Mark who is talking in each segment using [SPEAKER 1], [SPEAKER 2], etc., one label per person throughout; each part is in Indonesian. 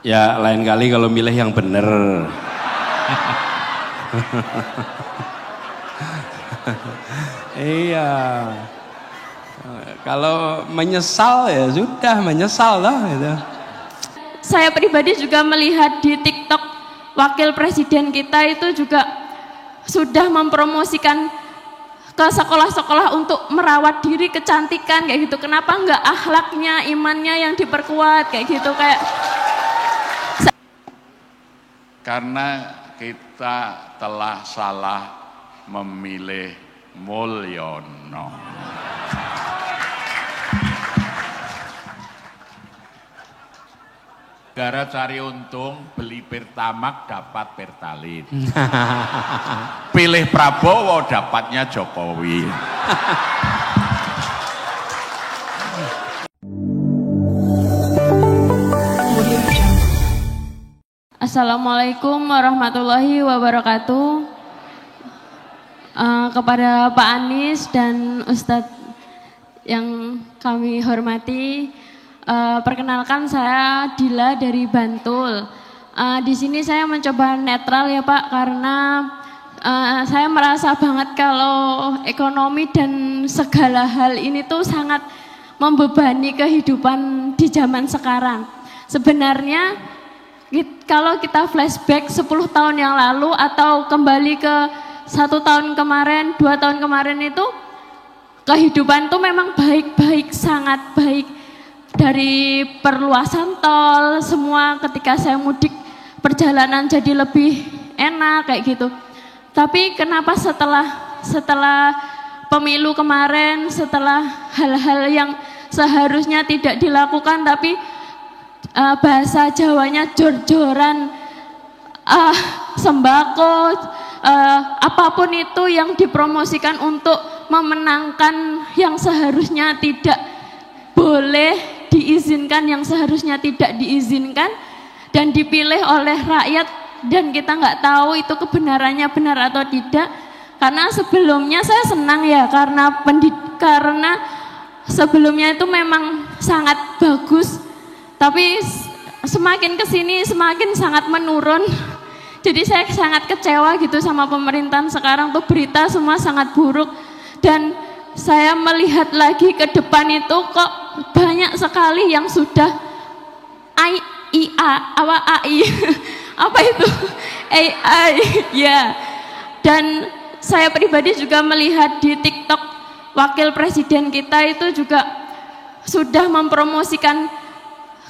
[SPEAKER 1] Ya lain kali kalau milih yang bener. Iya. Kalau menyesal ya sudah menyesal lah gitu.
[SPEAKER 2] Saya pribadi juga melihat di TikTok wakil presiden kita itu juga sudah mempromosikan ke sekolah-sekolah untuk merawat diri kecantikan kayak gitu. Kenapa enggak akhlaknya, imannya yang diperkuat kayak gitu kayak.
[SPEAKER 3] Karena kita telah salah memilih Mulyono. Gara cari untung, beli Pertamax dapat Pertalite. Pilih Prabowo dapatnya Jokowi.
[SPEAKER 2] Assalamualaikum warahmatullahi wabarakatuh. Kepada Pak Anies dan Ustadz yang kami hormati, perkenalkan saya Dila dari Bantul. Di sini saya mencoba netral ya Pak, karena saya merasa banget kalau ekonomi dan segala hal ini tuh sangat membebani kehidupan di zaman sekarang. Sebenarnya kalau kita flashback 10 tahun yang lalu atau kembali ke 1 tahun kemarin, 2 tahun kemarin itu kehidupan itu memang baik-baik, sangat baik. Dari perluasan tol, semua ketika saya mudik perjalanan jadi lebih enak kayak gitu. Tapi kenapa setelah pemilu kemarin, setelah hal-hal yang seharusnya tidak dilakukan tapi bahasa Jawanya jor-joran, sembako, apapun itu yang dipromosikan untuk memenangkan yang seharusnya tidak boleh diizinkan, yang seharusnya tidak diizinkan dan dipilih oleh rakyat, dan kita nggak tahu itu kebenarannya benar atau tidak. Karena sebelumnya saya senang ya, karena sebelumnya itu memang sangat bagus, tapi semakin kesini semakin sangat menurun. Jadi saya sangat kecewa gitu sama pemerintahan sekarang tuh, berita semua sangat buruk. Dan saya melihat lagi ke depan itu kok banyak sekali yang sudah AI apa itu AI ya. Dan saya pribadi juga melihat di TikTok wakil presiden kita itu juga sudah mempromosikan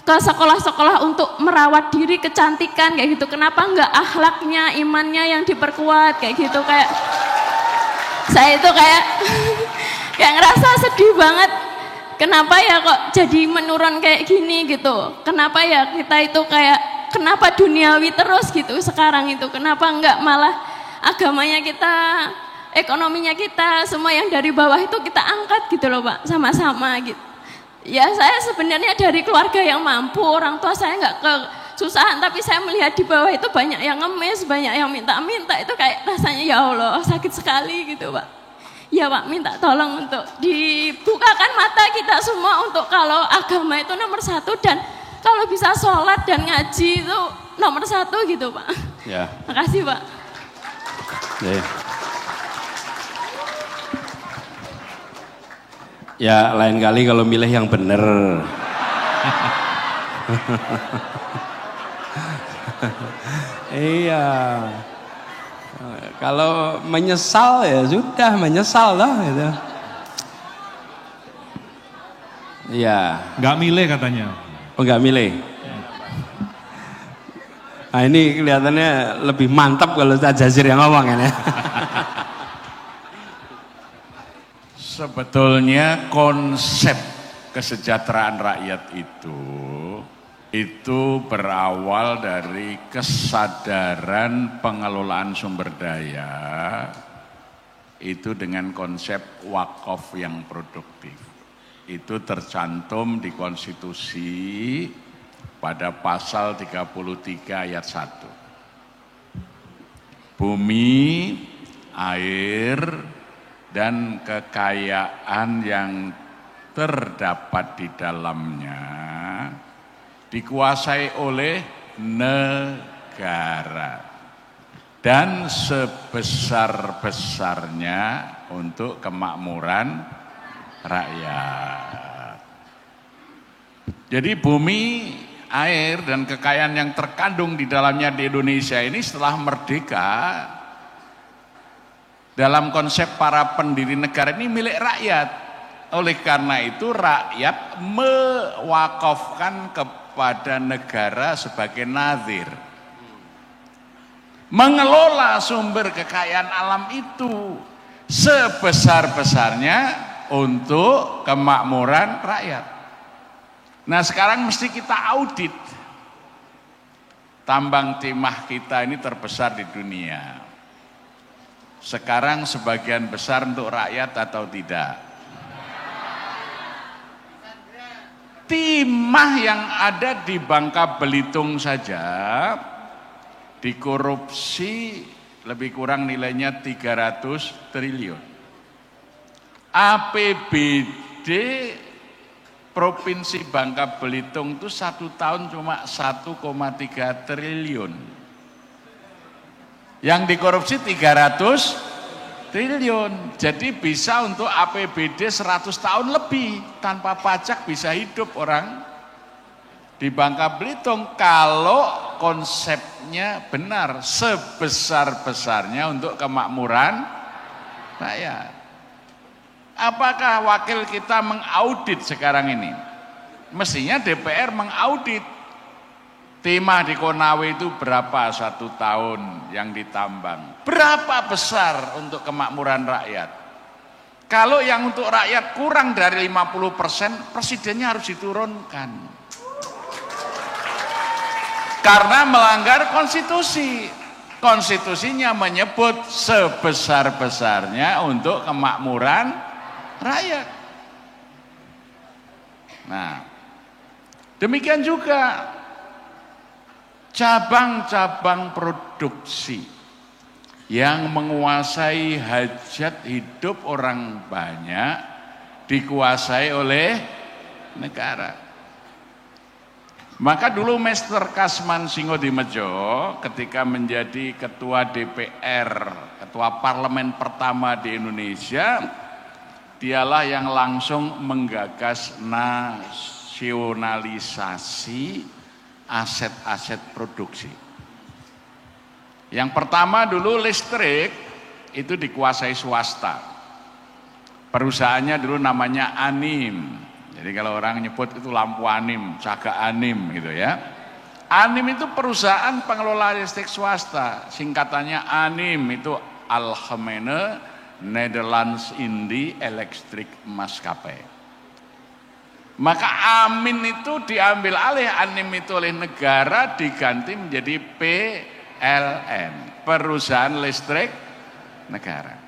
[SPEAKER 2] ke sekolah-sekolah untuk merawat diri kecantikan kayak gitu. Kenapa enggak akhlaknya, imannya yang diperkuat kayak gitu. Kayak saya itu kayak ngerasa sedih banget. Kenapa ya kok jadi menurun kayak gini gitu. Kenapa ya kita itu kayak, kenapa duniawi terus gitu sekarang itu. Kenapa enggak malah agamanya kita, ekonominya kita, semua yang dari bawah itu kita angkat gitu loh Pak, sama-sama gitu. Ya saya sebenarnya dari keluarga yang mampu, orang tua saya nggak kesusahan, tapi saya melihat di bawah itu banyak yang ngemis, banyak yang minta-minta, itu kayak rasanya ya Allah sakit sekali gitu Pak. Ya Pak, minta tolong untuk dibukakan mata kita semua untuk kalau agama itu nomor 1, dan kalau bisa sholat dan ngaji itu nomor 1 gitu Pak.
[SPEAKER 1] Ya.
[SPEAKER 2] Makasih Pak.
[SPEAKER 1] Ya lain kali kalau milih yang bener. Iya. Kalau menyesal ya sudah menyesal lah gitu. Iya.
[SPEAKER 4] Nggak milih katanya.
[SPEAKER 1] Oh nggak milih. Nah ini kelihatannya lebih mantap kalau Ustaz Jazir yang ngomong kan ya.
[SPEAKER 3] Sebetulnya konsep kesejahteraan rakyat itu berawal dari kesadaran pengelolaan sumber daya itu dengan konsep wakaf yang produktif. Itu tercantum di konstitusi pada pasal 33 ayat 1. Bumi, air, dan kekayaan yang terdapat di dalamnya dikuasai oleh negara. Dan sebesar-besarnya untuk kemakmuran rakyat. Jadi bumi, air, dan kekayaan yang terkandung di dalamnya di Indonesia ini setelah merdeka, dalam konsep para pendiri negara ini milik rakyat. Oleh karena itu rakyat mewakafkan kepada negara sebagai nadhir, mengelola sumber kekayaan alam itu sebesar-besarnya untuk kemakmuran rakyat. Nah sekarang mesti kita audit. Tambang timah kita ini terbesar di dunia. Sekarang sebagian besar untuk rakyat atau tidak? Timah yang ada di Bangka Belitung saja dikorupsi lebih kurang nilainya 300 triliun. APBD Provinsi Bangka Belitung itu 1 tahun cuma 1,3 triliun. Yang dikorupsi 300 triliun. Jadi bisa untuk APBD 100 tahun lebih tanpa pajak bisa hidup orang di Bangka Belitung kalau konsepnya benar, sebesar-besarnya untuk kemakmuran rakyat. Apakah wakil kita mengaudit sekarang ini? Mestinya DPR mengaudit. Timah di Konawe itu berapa 1 tahun yang ditambang? Berapa besar untuk kemakmuran rakyat? Kalau yang untuk rakyat kurang dari 50%, presidennya harus diturunkan. Karena melanggar konstitusi. Konstitusinya menyebut sebesar-besarnya untuk kemakmuran rakyat. Nah, demikian juga cabang-cabang produksi yang menguasai hajat hidup orang banyak dikuasai oleh negara. Maka dulu Mr. Kasman Singodimedjo ketika menjadi ketua DPR, ketua parlemen pertama di Indonesia, dialah yang langsung menggagas nasionalisasi aset-aset produksi. Yang pertama dulu listrik itu dikuasai swasta. Perusahaannya dulu namanya Anim. Jadi kalau orang nyebut itu lampu Anim, Caga Anim gitu ya. Anim itu perusahaan pengelola listrik swasta. Singkatannya Anim itu Algemene Nederlands Indie Electric Maskapai. Maka Amin itu diambil alih, Anim itu oleh negara diganti menjadi PLN, perusahaan listrik negara.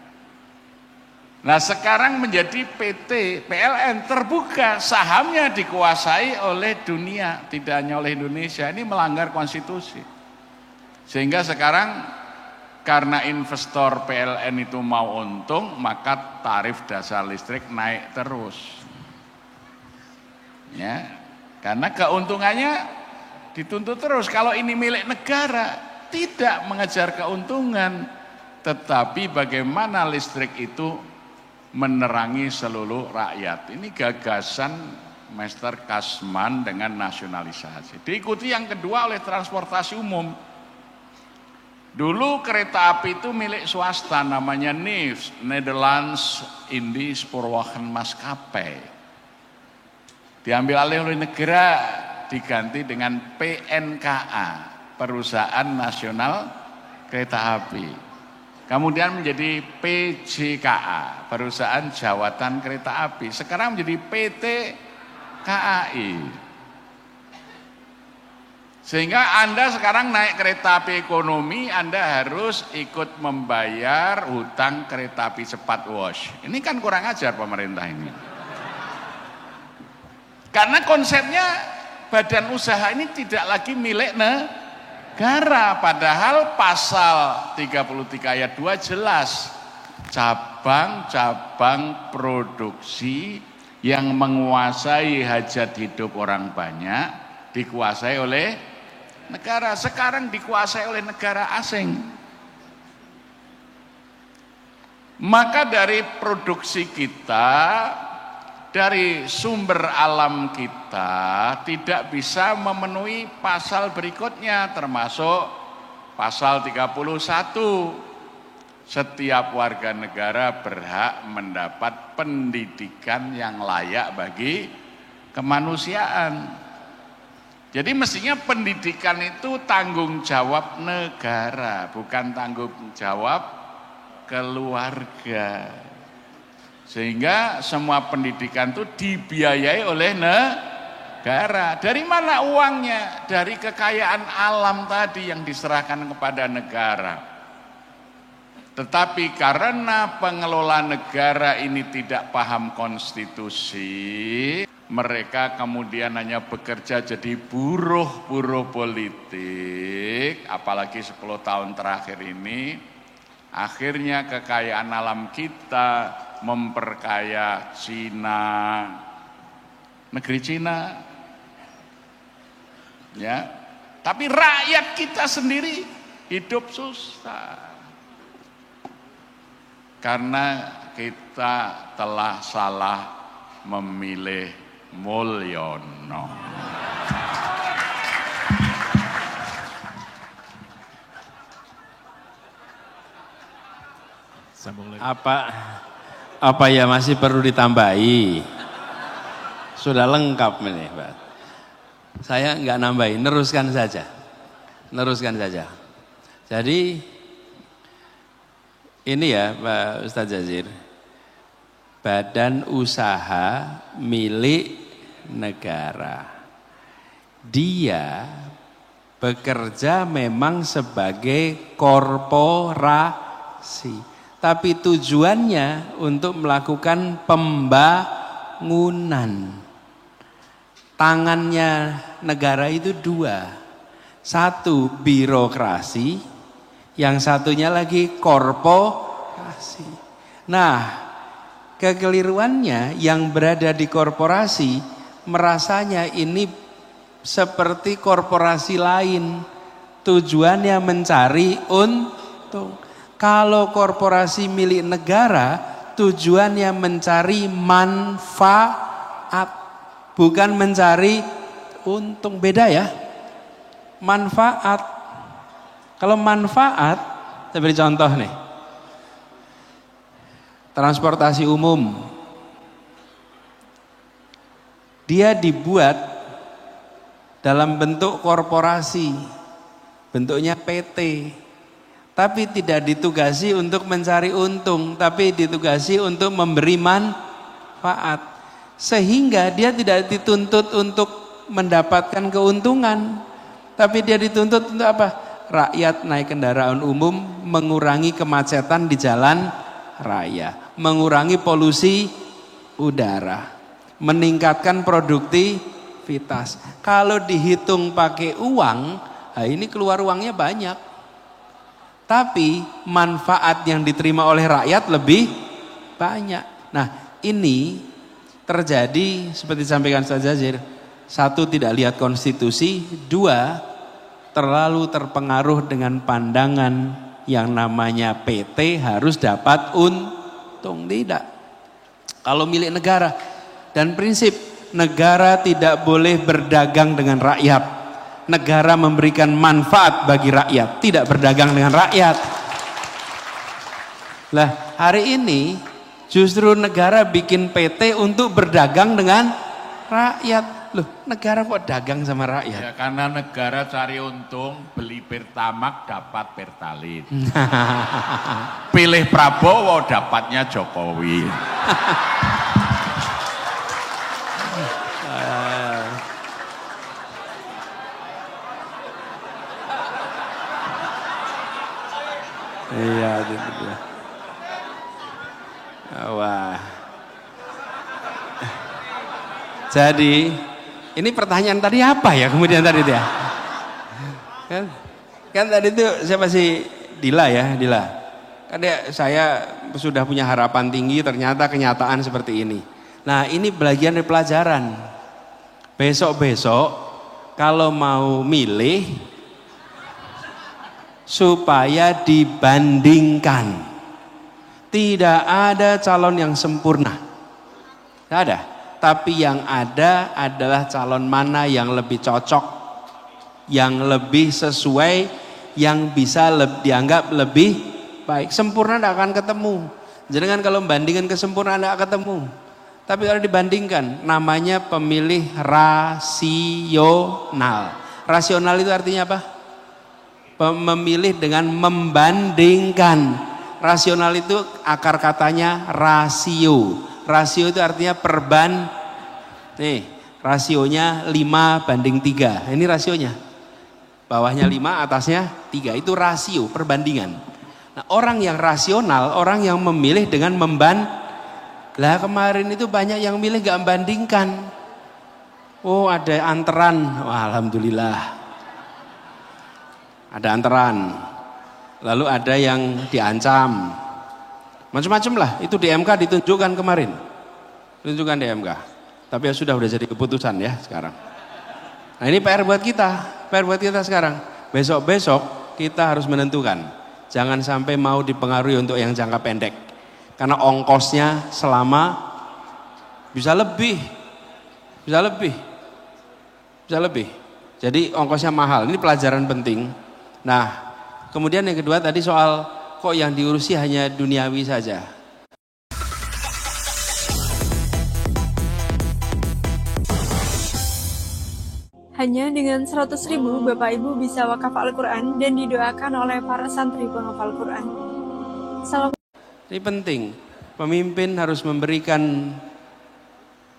[SPEAKER 3] Nah sekarang menjadi PT PLN terbuka, sahamnya dikuasai oleh dunia, tidak hanya oleh Indonesia. Ini melanggar konstitusi. Sehingga sekarang karena investor PLN itu mau untung, maka tarif dasar listrik naik terus. Ya, karena keuntungannya dituntut terus. Kalau ini milik negara, tidak mengejar keuntungan, tetapi bagaimana listrik itu menerangi seluruh rakyat. Ini gagasan Mr. Kasman dengan nasionalisasi. Diikuti yang kedua oleh transportasi umum. Dulu kereta api itu milik swasta, namanya NIS, Nederlands Indie Spoorwegen Maskapai. Diambil alih oleh negara, diganti dengan PNKA, Perusahaan Nasional Kereta Api. Kemudian menjadi PJKA, Perusahaan Jawatan Kereta Api. Sekarang menjadi PT KAI. Sehingga Anda sekarang naik kereta api ekonomi, Anda harus ikut membayar hutang kereta api cepat WOS. Ini kan kurang ajar pemerintah ini. Karena konsepnya badan usaha ini tidak lagi milik negara. Padahal pasal 33 ayat 2 jelas. Cabang-cabang produksi yang menguasai hajat hidup orang banyak dikuasai oleh negara, sekarang dikuasai oleh negara asing. Maka dari produksi kita, dari sumber alam kita tidak bisa memenuhi pasal berikutnya, termasuk pasal 31. Setiap warga negara berhak mendapat pendidikan yang layak bagi kemanusiaan. Jadi mestinya pendidikan itu tanggung jawab negara, bukan tanggung jawab keluarga. Sehingga semua pendidikan itu dibiayai oleh negara. Dari mana uangnya? Dari kekayaan alam tadi yang diserahkan kepada negara. Tetapi karena pengelola negara ini tidak paham konstitusi, mereka kemudian hanya bekerja jadi buruh-buruh politik, apalagi 10 tahun terakhir ini. Akhirnya kekayaan alam kita memperkaya Cina, negeri Cina, ya. Tapi rakyat kita sendiri hidup susah karena kita telah salah memilih Mulyono.
[SPEAKER 1] Apa ya masih perlu ditambahi? Sudah lengkap ini, Pak. Saya nggak nambahin, neruskan saja. Jadi ini ya Pak Ustadz Jazir, badan usaha milik negara. Dia bekerja memang sebagai korporasi. Tapi tujuannya untuk melakukan pembangunan. Tangannya negara itu dua. Satu birokrasi, yang satunya lagi korporasi. Nah, kekeliruannya yang berada di korporasi merasanya ini seperti korporasi lain. Tujuannya mencari untung. Kalau korporasi milik negara, tujuannya mencari manfaat, bukan mencari untung. Beda ya, manfaat. Kalau manfaat, saya beri contoh nih, transportasi umum, dia dibuat dalam bentuk korporasi, bentuknya PT. Tapi tidak ditugasi untuk mencari untung, tapi ditugasi untuk memberi manfaat. Sehingga dia tidak dituntut untuk mendapatkan keuntungan, tapi dia dituntut untuk apa? Rakyat naik kendaraan umum, mengurangi kemacetan di jalan raya, mengurangi polusi udara, meningkatkan produktivitas. Kalau dihitung pakai uang, nah ini keluar uangnya banyak. Tapi manfaat yang diterima oleh rakyat lebih banyak. Nah, ini terjadi seperti disampaikan Ustaz Jazir. Satu, tidak lihat konstitusi. Dua, terlalu terpengaruh dengan pandangan yang namanya PT harus dapat untung. Tidak. Kalau milik negara. Dan prinsip negara tidak boleh berdagang dengan rakyat. Negara memberikan manfaat bagi rakyat, tidak berdagang dengan rakyat. Lah, hari ini justru negara bikin PT untuk berdagang dengan rakyat. Loh, negara kok dagang sama rakyat?
[SPEAKER 3] Ya karena negara cari untung, beli Pertamax dapat Pertalite. Pilih Prabowo dapatnya Jokowi.
[SPEAKER 1] Iya, gitu. Wah. Jadi, ini pertanyaan tadi apa ya kemudian tadi itu ya? Kan tadi itu siapa sih? Dila ya, Dila. Kan saya sudah punya harapan tinggi, ternyata kenyataan seperti ini. Nah, ini bagian dari pelajaran. Besok-besok kalau mau milih, supaya dibandingkan. Tidak ada calon yang sempurna. Tidak ada. Tapi yang ada adalah calon mana yang lebih cocok, yang lebih sesuai, yang bisa dianggap lebih baik. Sempurna tidak akan ketemu. Jangan kalau membandingkan kesempurnaan tidak ketemu. Tapi kalau dibandingkan, namanya pemilih rasional. Rasional itu artinya apa? Memilih dengan membandingkan. Rasional itu akar katanya rasio. Rasio itu artinya nih, rasionya 5:3. Ini rasionya. Bawahnya 5, atasnya 3. Itu rasio, perbandingan. Nah, orang yang rasional, orang yang memilih dengan lah kemarin itu banyak yang milih gak membandingkan. Oh, ada anteran. Wah, alhamdulillah. Ada anteran. Lalu ada yang diancam. Macam-macam lah, itu di MK ditunjukkan kemarin. Ditunjukkan di MK. Tapi ya sudah jadi keputusan ya sekarang. Nah, ini PR buat kita sekarang. Besok-besok kita harus menentukan. Jangan sampai mau dipengaruhi untuk yang jangka pendek. Karena ongkosnya selama bisa lebih. Jadi ongkosnya mahal. Ini pelajaran penting. Nah, kemudian yang kedua tadi soal kok yang diurusi hanya duniawi saja.
[SPEAKER 4] Hanya dengan 100.000 Bapak Ibu bisa wakaf Al-Quran dan didoakan oleh para santri penghafal Quran. Salam.
[SPEAKER 1] Ini penting, pemimpin harus memberikan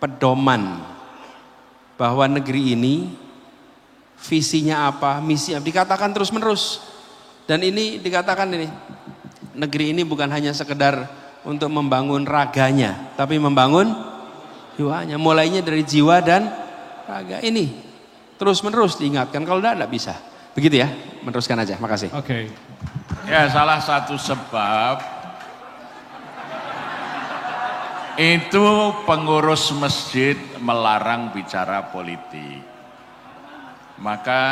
[SPEAKER 1] pedoman bahwa negeri ini visinya apa, misinya dikatakan terus menerus. Dan ini dikatakan ini, negeri ini bukan hanya sekedar untuk membangun raganya, tapi membangun jiwanya. Mulainya dari jiwa dan raga ini. Terus menerus diingatkan, kalau tidak bisa. Begitu ya, meneruskan aja, makasih.
[SPEAKER 3] Oke. Ya, salah satu sebab itu pengurus masjid melarang bicara politik. Maka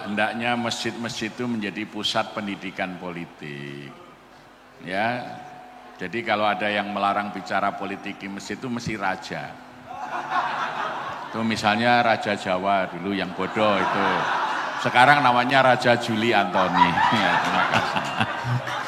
[SPEAKER 3] hendaknya masjid-masjid itu menjadi pusat pendidikan politik. Ya. Jadi kalau ada yang melarang bicara politik di masjid itu mesti raja. Itu misalnya Raja Jawa dulu yang bodoh itu. Sekarang namanya Raja Juli Antoni. Ya, terima kasih.